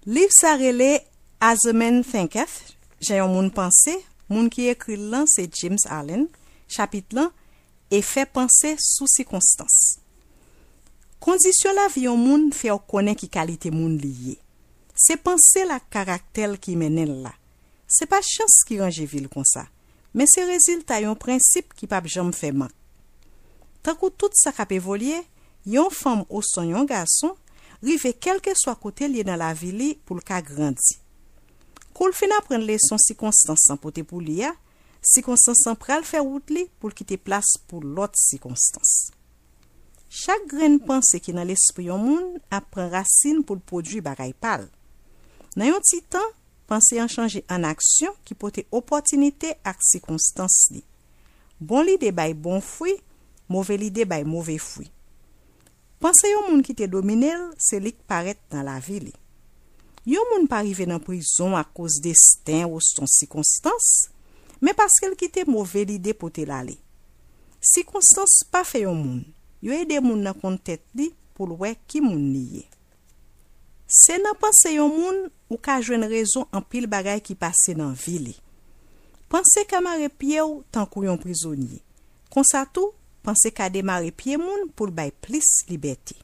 Livre sa rele As a Man Thinketh, j'ai un moun pensé, moun qui écrit là c'est James Allen, chapitre là, et fait penser sous circonstances. Condition la vie au moun fait connaître qui qualité moun lié. C'est penser la caractère qui mène là. C'est pas chance qui range ville comme ça, mais c'est résultat un principe qui pas jamais fait manque. Tant que tout ça cap évoluer, yon femme ou son yon garçon, rive quel que soit côté lié dans la ville pour le cas grandi. Koul fin apprendre leçon circonstances sans pote pour liya, circonstances sans pral faire route li pour quitter place pour l'autre circonstance. Chaque graine pensée qui dans l'esprit yon moun apprend racine pour produire bagay pal. Dans yon ti temps, pensée en changer en action qui porte opportunité ak circonstance li. Bon l'idée bay bon fruit, mauvais l'idée bay mauvais fruit. Pensez yon moun qui te dominel, c'est li qui paraît dans la vie li. Yon moun pa rive dans prison à cause destin ou son circonstance, mais parce qu'elle quitte mauvais l'idée pour te l'aller. Circonstance pas fait yon moun. Yo aide moun nan kon tête li pour wè ki moun liye. C'est nan pense yon moun ou ka jwenn raison en pile bagay qui passe dans vie li. Pense ka mare pied ou tant kou yon prisonnier. Kon sa tout, pense ka démarrer pied moun pour bay plus liberté.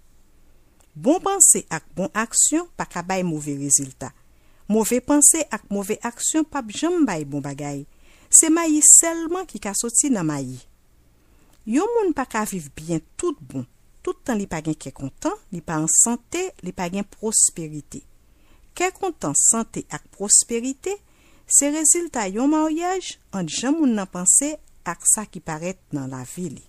Bon pensée ak bon action pa ka bay mauvais résultat. Mauvais pensée ak mauvais action pa jam bay bon bagay. C'est maï seulement qui ka sorti nan maï. Yon moun pa ka vivre bien tout bon. Tout temps li pa gen ke content, li pa en santé, li pa gen prospérité. Ke content, santé ak prospérité, c'est résultat yon mariage entre jan moun nan pensé ak sa qui paraît dans la vie li.